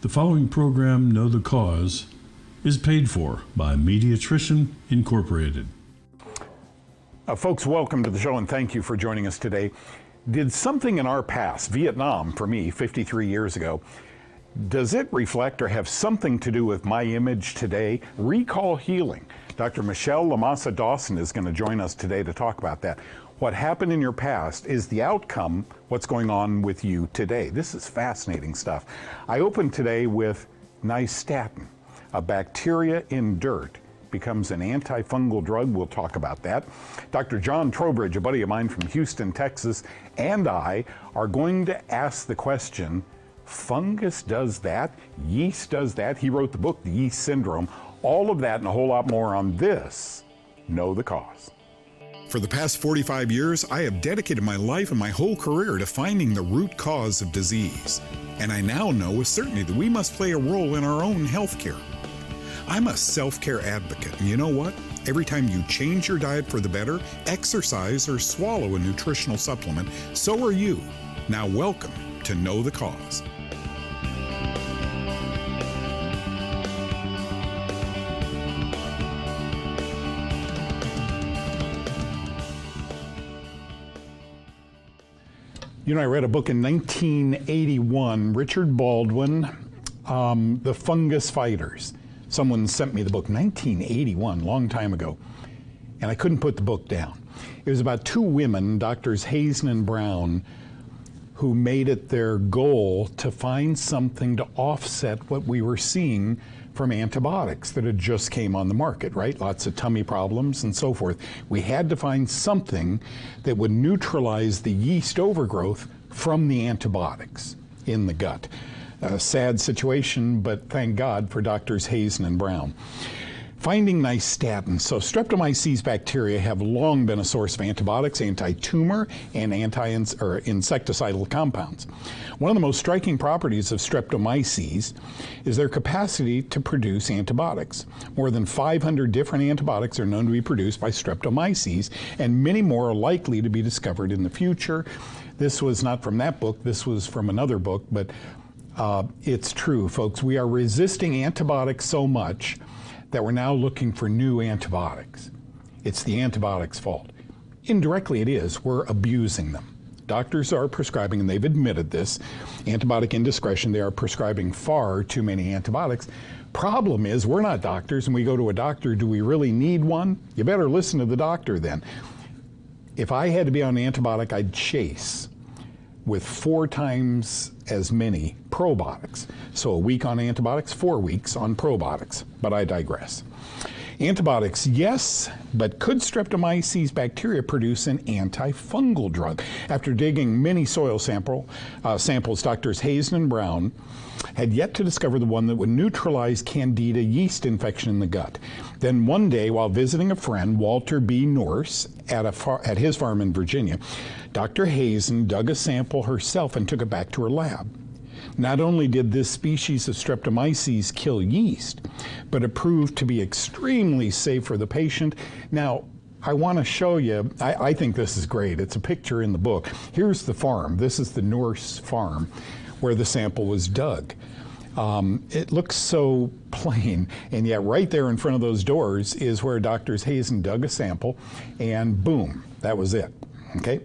The following program, Know the Cause, is paid for by Mediatrition Incorporated. Folks, welcome to the show and thank you for joining us today. Did something in our past, Vietnam for me 53 years ago, does it reflect or have something to do with my image today? Recall healing. Dr. Michelle Lamassa Dawson is going to join us today to talk about that. What happened in your past is the outcome, what's going on with you today. This is fascinating stuff. I opened today with Nystatin, a bacteria in dirt becomes an antifungal drug. We'll talk about that. Dr. John Trowbridge, a buddy of mine from Houston, Texas, and I are going to ask the question, fungus does that, yeast does that. He wrote the book, The Yeast Syndrome. All of that and a whole lot more on this, Know the Cause. For the past 45 years, I have dedicated my life and my whole career to finding the root cause of disease. And I now know with certainty that we must play a role in our own health care. I'm a self-care advocate, and you know what? Every time you change your diet for the better, exercise, or swallow a nutritional supplement, so are you. Now welcome to Know the Cause. You know, I read a book in 1981, Richard Baldwin, The Fungus Fighters. Someone sent me the book, 1981, long time ago, and I couldn't put the book down. It was about two women, Doctors Hazen and Brown, who made it their goal to find something to offset what we were seeing from antibiotics that had just came on the market, right? Lots of tummy problems and so forth. We had to find something that would neutralize the yeast overgrowth from the antibiotics in the gut. A sad situation, but thank God for Doctors Hazen and Brown. Finding Nystatin. So Streptomyces bacteria have long been a source of antibiotics, anti-tumor, and insecticidal compounds. One of the most striking properties of Streptomyces is their capacity to produce antibiotics. More than 500 different antibiotics are known to be produced by Streptomyces, and many more are likely to be discovered in the future. This was not from that book, this was from another book, but it's true, folks. We are resisting antibiotics so much that we're now looking for new antibiotics. It's the antibiotics' fault. Indirectly it is. We're abusing them. Doctors are prescribing, and they've admitted this, antibiotic indiscretion. They are prescribing far too many antibiotics. Problem is, we're not doctors, and we go to a doctor. Do we really need one? You better listen to the doctor then. If I had to be on an antibiotic, I'd chase with 4 times as many probiotics. So a week on antibiotics, 4 weeks on probiotics, but I digress. Antibiotics, yes, but could Streptomyces bacteria produce an antifungal drug? After digging many soil samples, Doctors Hazen and Brown had yet to discover the one that would neutralize Candida yeast infection in the gut. Then one day, while visiting a friend, Walter B. Norse, at his farm in Virginia, Dr. Hazen dug a sample herself and took it back to her lab. Not only did this species of Streptomyces kill yeast, but it proved to be extremely safe for the patient. Now, I want to show you, I think this is great. It's a picture in the book. Here's the farm. This is the Norse farm where the sample was dug. It looks so plain, and yet right there in front of those doors is where Doctors Hazen dug a sample, and boom, that was it, okay?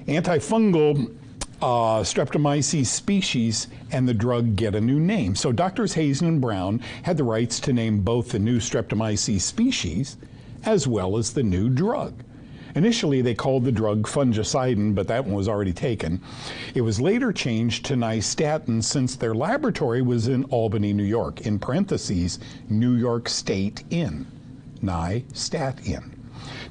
Antifungal Streptomyces species and the drug get a new name. So Doctors Hazen and Brown had the rights to name both the new Streptomyces species as well as the new drug. Initially, they called the drug fungicidin, but that one was already taken. It was later changed to Nystatin since their laboratory was in Albany, New York, in parentheses, New York State in, Nystatin.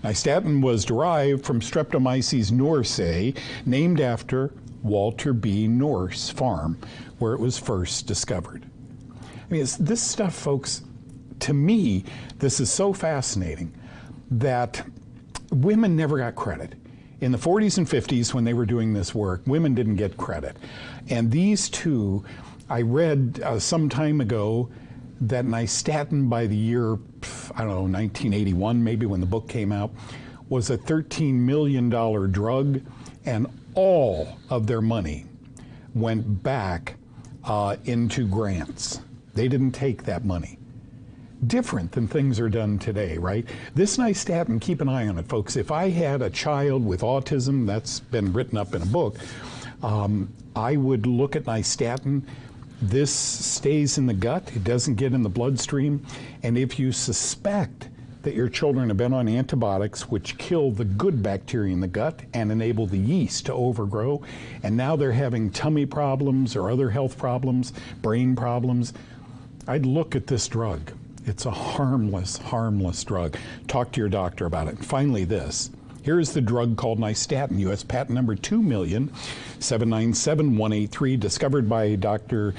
Nystatin was derived from Streptomyces norsei, named after Walter B. Norse farm, where it was first discovered. I mean, this stuff, folks, to me, this is so fascinating that women never got credit. In the 40s and 50s, when they were doing this work, women didn't get credit. And these two, I read some time ago that Nystatin, by the year, I don't know, 1981, maybe when the book came out, was a $13 million drug, and all of their money went back into grants. They didn't take that money. Different than things are done today, right? This Nystatin, keep an eye on it, folks. If I had a child with autism, that's been written up in a book, I would look at Nystatin. This stays in the gut, it doesn't get in the bloodstream, and if you suspect that your children have been on antibiotics which kill the good bacteria in the gut and enable the yeast to overgrow, and now they're having tummy problems or other health problems, brain problems, I'd look at this drug. It's a harmless, harmless drug. Talk to your doctor about it. Finally, this. Here's the drug called Nystatin, U.S. patent number 2,797,183, discovered by Dr.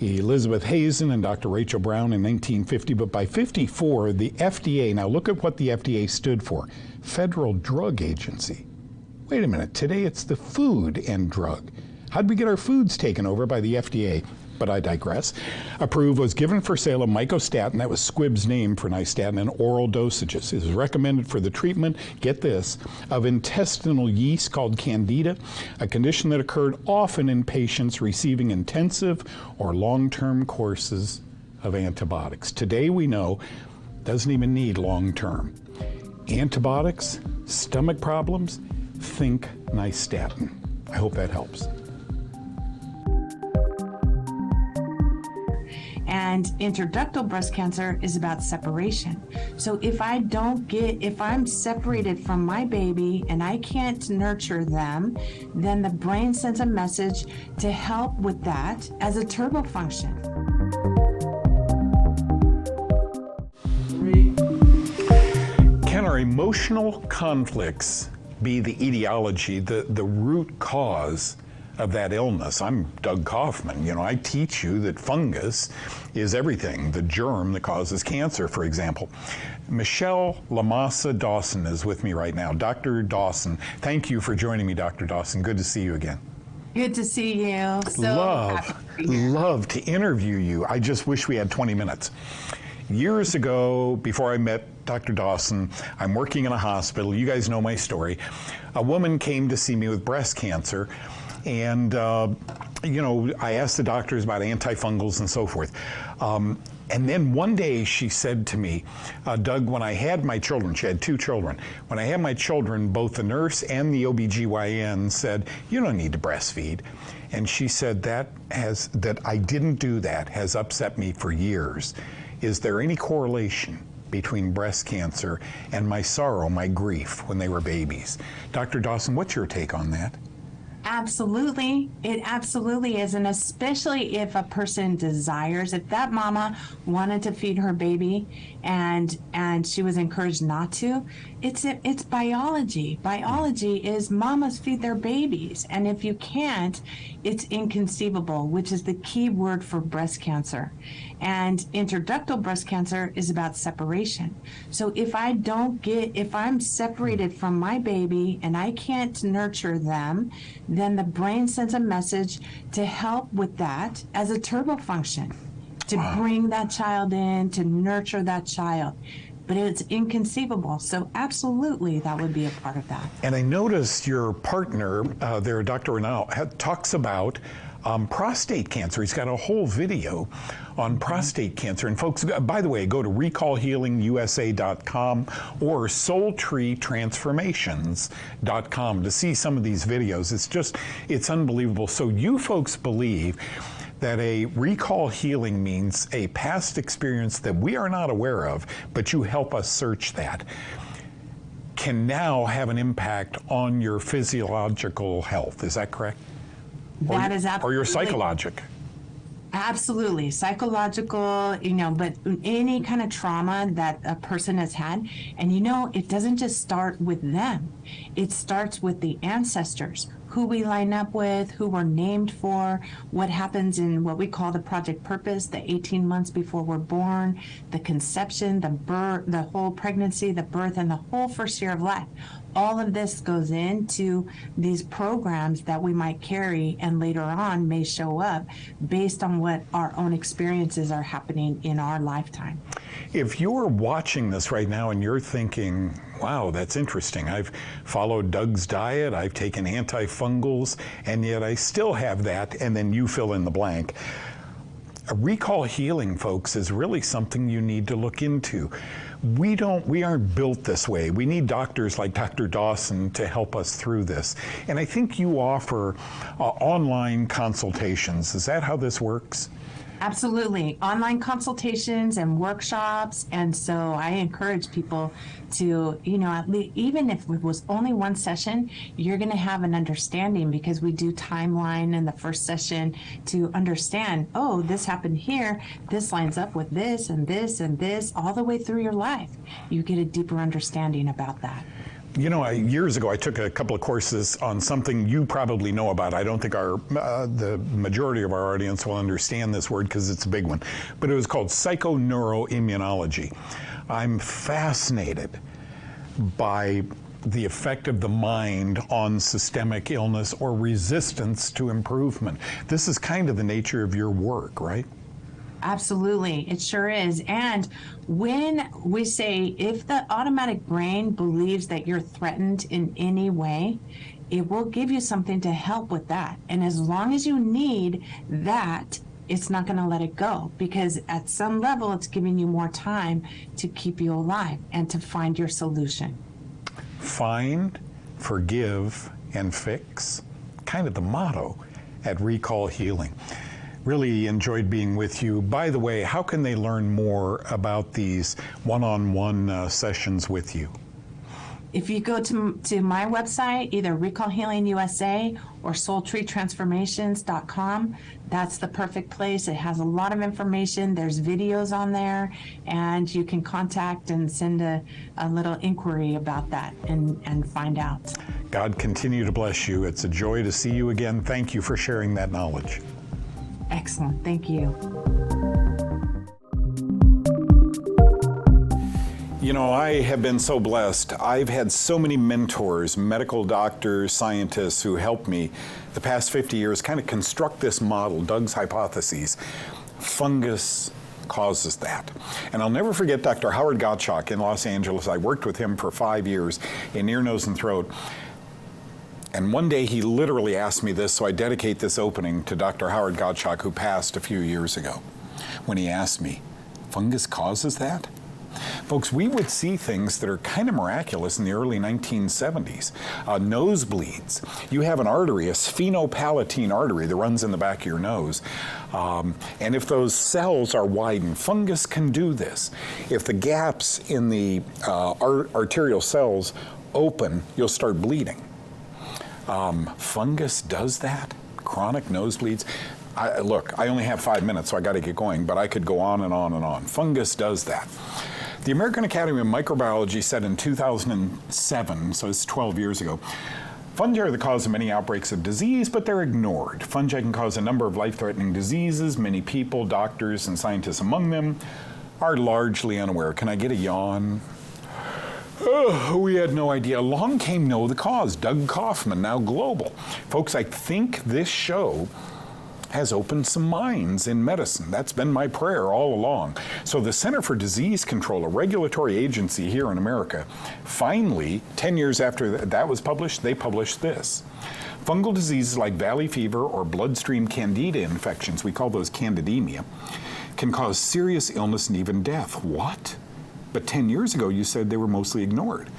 Elizabeth Hazen and Dr. Rachel Brown in 1950. But by 54, the FDA, now look at what the FDA stood for, Federal Drug Agency. Wait a minute, today it's the Food and Drug. How'd we get our foods taken over by the FDA? But I digress. Approved, was given for sale of mycostatin, that was Squibb's name for Nystatin, in oral dosages. It is recommended for the treatment, get this, of intestinal yeast called Candida, a condition that occurred often in patients receiving intensive or long-term courses of antibiotics. Today we know it doesn't even need long-term. Antibiotics, stomach problems, think Nystatin. I hope that helps. And introductal breast cancer is about separation. So if I'm separated from my baby and I can't nurture them, then the brain sends a message to help with that as a turbo function. Can our emotional conflicts be the etiology, the root cause of that illness? I'm Doug Kaufman. You know, I teach you that fungus is everything, the germ that causes cancer, for example. Michelle Lamassa Dawson is with me right now. Dr. Dawson, thank you for joining me, Dr. Dawson. Good to see you again. Good to see you. Love to interview you. I just wish we had 20 minutes. Years ago, before I met Dr. Dawson, I'm working in a hospital. You guys know my story. A woman came to see me with breast cancer. And, you know, I asked the doctors about antifungals and so forth. And then one day she said to me, Doug, when I had my children, she had 2 children, when I had my children, both the nurse and the OBGYN said, you don't need to breastfeed. And she said, that I didn't do that has upset me for years. Is there any correlation between breast cancer and my sorrow, my grief when they were babies? Dr. Dawson, what's your take on that? Absolutely. It absolutely is. And especially if a person desires, if that mama wanted to feed her baby and she was encouraged not to, it's biology. Biology is mamas feed their babies. And if you can't, it's inconceivable, which is the key word for breast cancer. And introductal breast cancer is about separation. So if I'm separated from my baby and I can't nurture them, then the brain sends a message to help with that as a turbo function, to bring that child in, to nurture that child. But it's inconceivable. So absolutely, that would be a part of that. And I noticed your partner there, Dr. Renal, talks about prostate cancer. He's got a whole video on prostate cancer. And folks, by the way, go to recallhealingusa.com or soultreetransformations.com to see some of these videos. It's unbelievable. So you folks believe that a recall healing means a past experience that we are not aware of, but you help us search that, can now have an impact on your physiological health. Is that correct? That is absolutely. Or your psychologic. Absolutely. Psychological, but any kind of trauma that a person has had. And it doesn't just start with them. It starts with the ancestors, who we line up with, who we're named for, what happens in what we call the project purpose, the 18 months before we're born, the conception, the birth, the whole pregnancy, the birth, and the whole first year of life. All of this goes into these programs that we might carry and later on may show up based on what our own experiences are happening in our lifetime. If you're watching this right now and you're thinking, wow, that's interesting. I've followed Doug's diet, I've taken antifungals, and yet I still have that, and then you fill in the blank. Recall healing, folks, is really something you need to look into. We aren't built this way. We need doctors like Dr. Dawson to help us through this. And I think you offer online consultations. Is that how this works? Absolutely. Online consultations and workshops. And so I encourage people to, at least, even if it was only one session, you're going to have an understanding, because we do timeline in the first session to understand, oh, this happened here. This lines up with this and this and this all the way through your life. You get a deeper understanding about that. Years ago, I took a couple of courses on something you probably know about. I don't think the majority of our audience will understand this word because it's a big one, but it was called psychoneuroimmunology. I'm fascinated by the effect of the mind on systemic illness or resistance to improvement. This is kind of the nature of your work, right? Absolutely, it sure is. And when we say, if the automatic brain believes that you're threatened in any way, it will give you something to help with that. And as long as you need that, it's not going to let it go, because at some level, it's giving you more time to keep you alive and to find your solution. Find, forgive, and fix. Kind of the motto at Recall Healing. Really enjoyed being with you. By the way, how can they learn more about these one-on-one sessions with you? If you go to my website, either Recall Healing USA or SoulTreeTransformations.com, that's the perfect place. It has a lot of information. There's videos on there, and you can contact and send a little inquiry about that and find out. God continue to bless you. It's a joy to see you again. Thank you for sharing that knowledge. Excellent. Thank you. I have been so blessed. I've had so many mentors, medical doctors, scientists who helped me the past 50 years kind of construct this model, Doug's hypotheses. Fungus causes that. And I'll never forget Dr. Howard Gottschalk in Los Angeles. I worked with him for 5 years in ear, nose, and throat. And one day he literally asked me this, so I dedicate this opening to Dr. Howard Gottschalk, who passed a few years ago, when he asked me, fungus causes that? Folks, we would see things that are kind of miraculous in the early 1970s. Nosebleeds. You have an artery, a sphenopalatine artery that runs in the back of your nose. And if those cells are widened, fungus can do this. If the gaps in the arterial cells open, you'll start bleeding. Fungus does that. Chronic nosebleeds. Look, I only have 5 minutes, so I got to get going, but I could go on and on and on. Fungus does that. The American Academy of Microbiology said in 2007, so it's 12 years ago, fungi are the cause of many outbreaks of disease, but they're ignored. Fungi can cause a number of life-threatening diseases. Many people, doctors and scientists among them, are largely unaware. Can I get a yawn? Oh, we had no idea. Along came Know the Cause, Doug Kaufman, now global. Folks, I think this show has opened some minds in medicine. That's been my prayer all along. So the Center for Disease Control, a regulatory agency here in America, finally, 10 years after that was published, they published this. Fungal diseases like valley fever or bloodstream candida infections, we call those candidemia, can cause serious illness and even death. What? But 10 years ago, you said they were mostly ignored.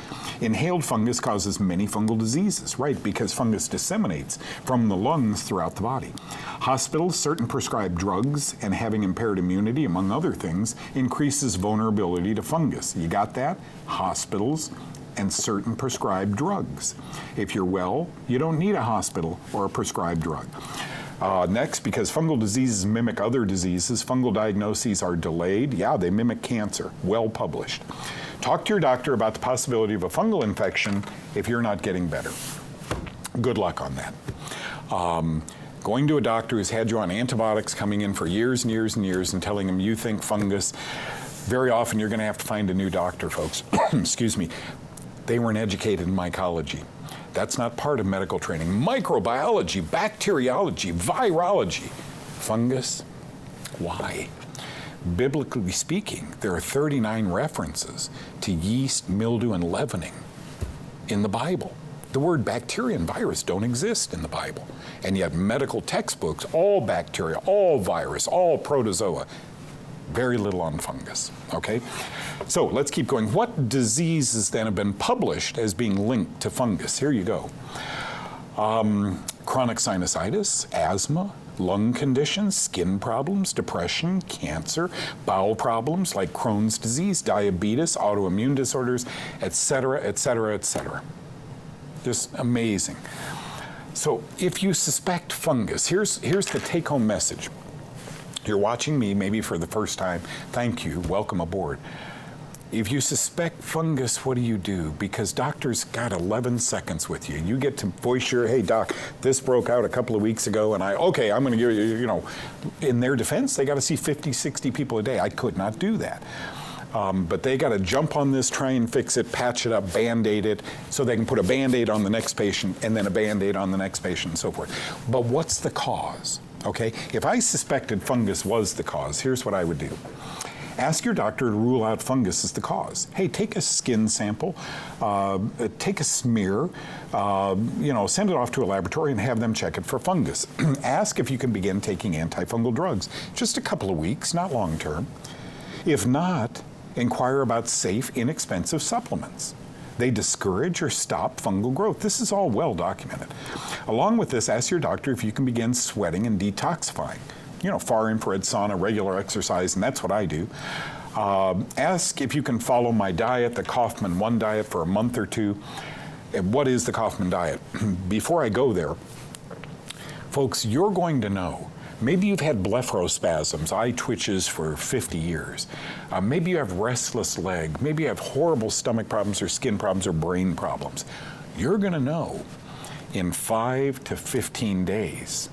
Inhaled fungus causes many fungal diseases, right, because fungus disseminates from the lungs throughout the body. Hospitals, certain prescribed drugs, and having impaired immunity, among other things, increases vulnerability to fungus. You got that? Hospitals and certain prescribed drugs. If you're well, you don't need a hospital or a prescribed drug. Next, because fungal diseases mimic other diseases, fungal diagnoses are delayed. Yeah, they mimic cancer. Well published. Talk to your doctor about the possibility of a fungal infection if you're not getting better. Good luck on that. Going to a doctor who's had you on antibiotics coming in for years and years and years and telling him you think fungus, very often you're going to have to find a new doctor, folks. Excuse me. They weren't educated in mycology. That's not part of medical training. Microbiology, bacteriology, virology. Fungus, why? Biblically speaking, there are 39 references to yeast, mildew, and leavening in the Bible. The word bacteria and virus don't exist in the Bible. And yet medical textbooks, all bacteria, all virus, all protozoa, very little on fungus, okay? So let's keep going. What diseases then have been published as being linked to fungus? Here you go. Chronic sinusitis, asthma, lung conditions, skin problems, depression, cancer, bowel problems like Crohn's disease, diabetes, autoimmune disorders, etc., etc., etc. Just amazing. So if you suspect fungus, here's the take-home message. You're watching me maybe for the first time. Thank you. Welcome aboard. If you suspect fungus, what do? Because doctors got 11 seconds with you. You get to voice your, hey doc, this broke out a couple of weeks ago, and I'm going to give you, in their defense, they got to see 50, 60 people a day. I could not do that. But they got to jump on this, try and fix it, patch it up, Band-Aid it, so they can put a Band-Aid on the next patient, and then a Band-Aid on the next patient, and so forth. But what's the cause? Okay, if I suspected fungus was the cause, here's what I would do. Ask your doctor to rule out fungus as the cause. Hey, take a skin sample, take a smear, send it off to a laboratory and have them check it for fungus. Ask if you can begin taking antifungal drugs. Just a couple of weeks, not long term. If not, inquire about safe, inexpensive supplements. They discourage or stop fungal growth. This is all well documented. Along with this, ask your doctor if you can begin sweating and detoxifying. Far infrared sauna, regular exercise, and that's what I do. Ask if you can follow my diet, the Kaufman 1 diet, for a month or two. And what is the Kaufman diet? Before I go there, folks, you're going to know. Maybe you've had blepharospasms, eye twitches for 50 years. Maybe you have restless leg. Maybe you have horrible stomach problems or skin problems or brain problems. You're going to know in 5 to 15 days,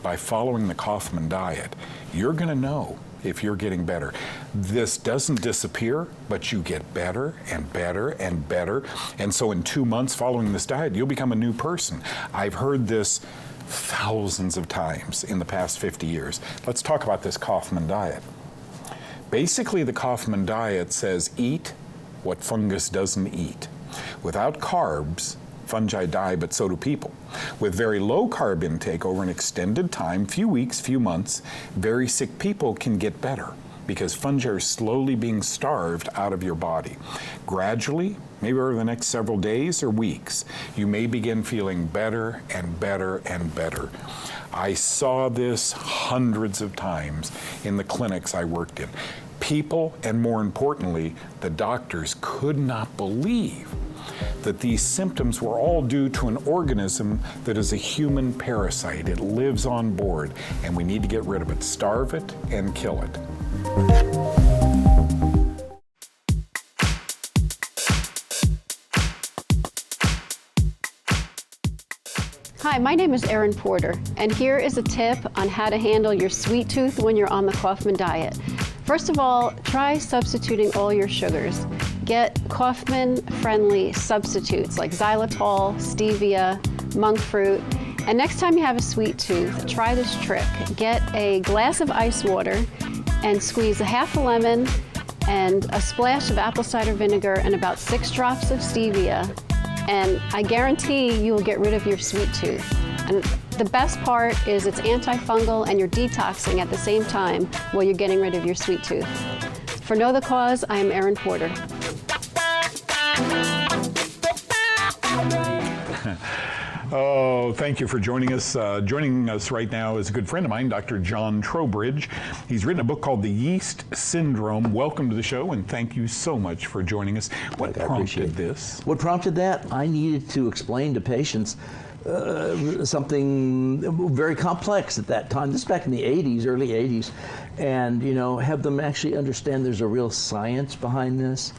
by following the Kaufman diet, you're going to know if you're getting better. This doesn't disappear, but you get better and better and better. And so in 2 months following this diet, you'll become a new person. I've heard this thousands of times in the past 50 years. Let's talk about this Kaufman diet. Basically, the Kaufman diet says eat what fungus doesn't eat. Without carbs, fungi die, but so do people. With very low carb intake over an extended time, few weeks, few months, very sick people can get better because fungi are slowly being starved out of your body. Gradually, maybe over the next several days or weeks, you may begin feeling better and better and better. I saw this hundreds of times in the clinics I worked in. People, and more importantly, the doctors could not believe that these symptoms were all due to an organism that is a human parasite. It lives on board, and we need to get rid of it. Starve it and kill it. Hi, my name is Erin Porter, and here is a tip on how to handle your sweet tooth when you're on the Kaufman diet. First of all, try substituting all your sugars. Get Kaufman-friendly substitutes like xylitol, stevia, monk fruit. And next time you have a sweet tooth, try this trick. Get a glass of ice water and squeeze a half a lemon and a splash of apple cider vinegar and about 6 drops of stevia. And I guarantee you will get rid of your sweet tooth. And the best part is it's antifungal and you're detoxing at the same time while you're getting rid of your sweet tooth. For Know the Cause, I am Erin Porter. Oh, thank you for joining us. Joining us right now is a good friend of mine, Dr. John Trowbridge. He's written a book called The Yeast Syndrome. Welcome to the show, and thank you so much for joining us. What prompted this? What prompted that? I needed to explain to patients something very complex at that time. This is back in the 80s, early 80s, and have them actually understand there's a real science behind this.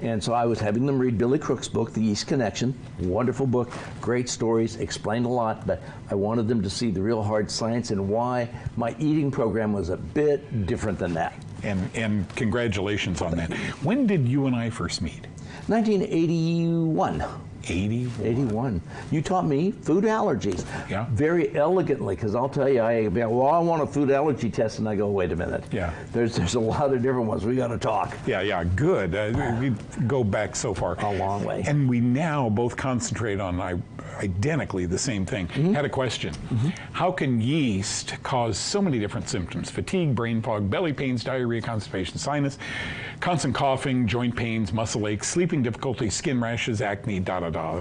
And so I was having them read Billy Crook's book, The Yeast Connection. Wonderful book, great stories, explained a lot, but I wanted them to see the real hard science and why my eating program was a bit different than that. And congratulations on that. When did you and I first meet? 1981. 81. 81. You taught me food allergies. Yeah. Very elegantly, because I'll tell you, I want a food allergy test, and I go, wait a minute. Yeah. There's a lot of different ones. We got to talk. Yeah, good. We go back so far. A long way. And we now both concentrate on identically the same thing. Had a question. How can yeast cause so many different symptoms? Fatigue, brain fog, belly pains, diarrhea, constipation, sinus, constant coughing, joint pains, muscle aches, sleeping difficulty, skin rashes, acne,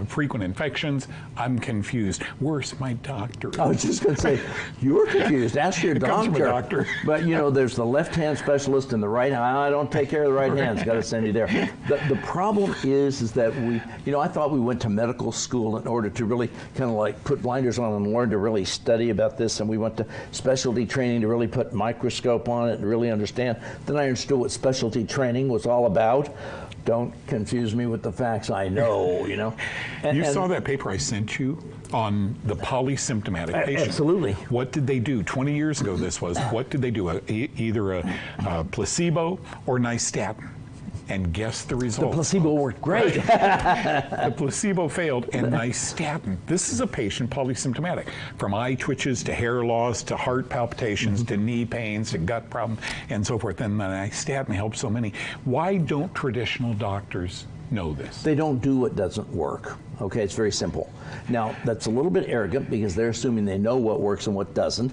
frequent infections. I'm confused. Where's my doctor? I was just going to say, you're confused. Ask your It comes from a doctor. doctor. But there's the left-hand specialist and the right hand. I don't take care of the right hands. Got to send you there. The problem is that we, I thought we went to medical school in order to really kind of like put blinders on and learn to really study about this. And we went to specialty training to really put microscope on it and really understand. Then I understood what specialty training was all about. Don't confuse me with the facts I know, You saw that paper I sent you on the polysymptomatic patient. Absolutely. What did they do? 20 years ago this was. What did they do? Either a placebo or Nystatin. And guess the result. The placebo worked great. The placebo failed, and Nystatin. This is a patient polysymptomatic, from eye twitches to hair loss to heart palpitations to knee pains to gut problems and so forth. And the Nystatin helps so many. Why don't traditional doctors know this? They don't do what doesn't work. Okay, it's very simple. Now, that's a little bit arrogant because they're assuming they know what works and what doesn't.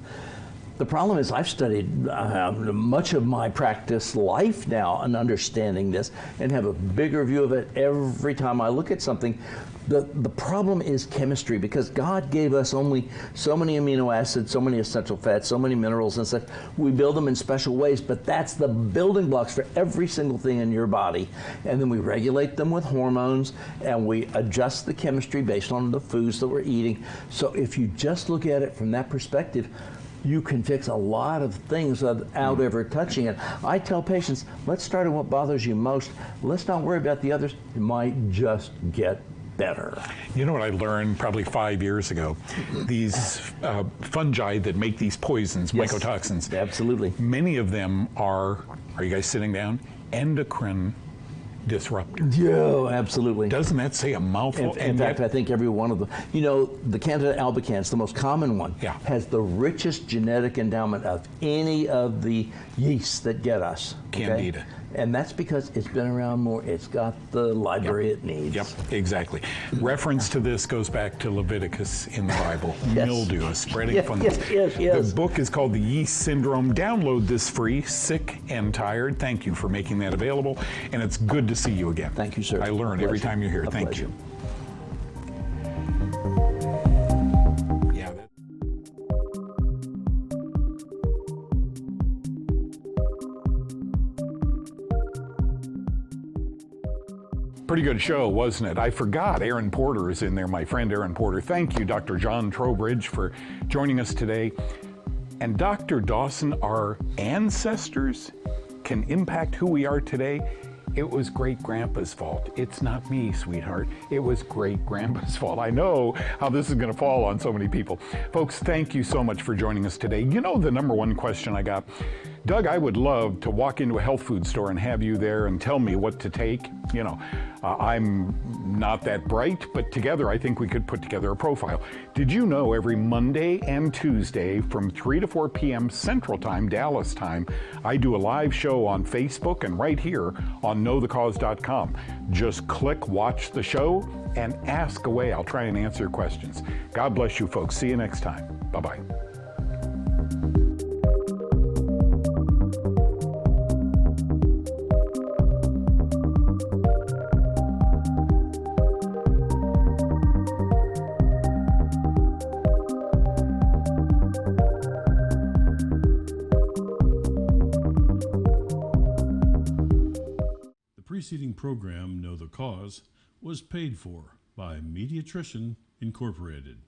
The problem is I've studied much of my practice life now and understanding this and have a bigger view of it every time I look at something. The problem is chemistry, because God gave us only so many amino acids, so many essential fats, so many minerals and such. We build them in special ways, but that's the building blocks for every single thing in your body. And then we regulate them with hormones, and we adjust the chemistry based on the foods that we're eating. So if you just look at it from that perspective, you can fix a lot of things without ever touching it. I tell patients, let's start on what bothers you most. Let's not worry about the others. It might just get better. You know what I learned probably 5 years ago? These fungi that make these poisons, Yes. mycotoxins. Absolutely. Many of them are you guys sitting down? Endocrine disruptors. Yeah, absolutely. Doesn't that say a mouthful? In fact, I think every one of them. The Candida albicans, the most common one, Yeah. has the richest genetic endowment of any of the yeasts that get us. okay? Candida. And that's because it's been around more. It's got the library it needs. Yep, exactly. Reference to this goes back to Leviticus in the Bible. Yes. Mildew, a spreading Yes, fungus. yes. The book is called The Yeast Syndrome. Download this free, Sick and Tired. Thank you for making that available, and it's good to see you again. Thank you, sir. I learn every Pleasure. time you're here. A Thank pleasure. you. Yeah, that- Pretty good show, wasn't it? I forgot Aaron Porter is in there, my friend Aaron Porter. Thank you, Dr. John Trowbridge, for joining us today. And Dr. Dawson, our ancestors can impact who we are today. It was great-grandpa's fault. It's not me, sweetheart. It was great-grandpa's fault. I know how this is going to fall on so many people. Folks, thank you so much for joining us today. You know the number one question I got? Doug, I would love to walk into a health food store and have you there and tell me what to take. I'm not that bright, but together I think we could put together a profile. Did you know every Monday and Tuesday from 3 to 4 p.m. Central Time, Dallas time, I do a live show on Facebook and right here on knowthecause.com. Just click watch the show and ask away. I'll try and answer your questions. God bless you, folks. See you next time. Bye-bye. The preceding program, Know the Cause, was paid for by Mediatrition Incorporated.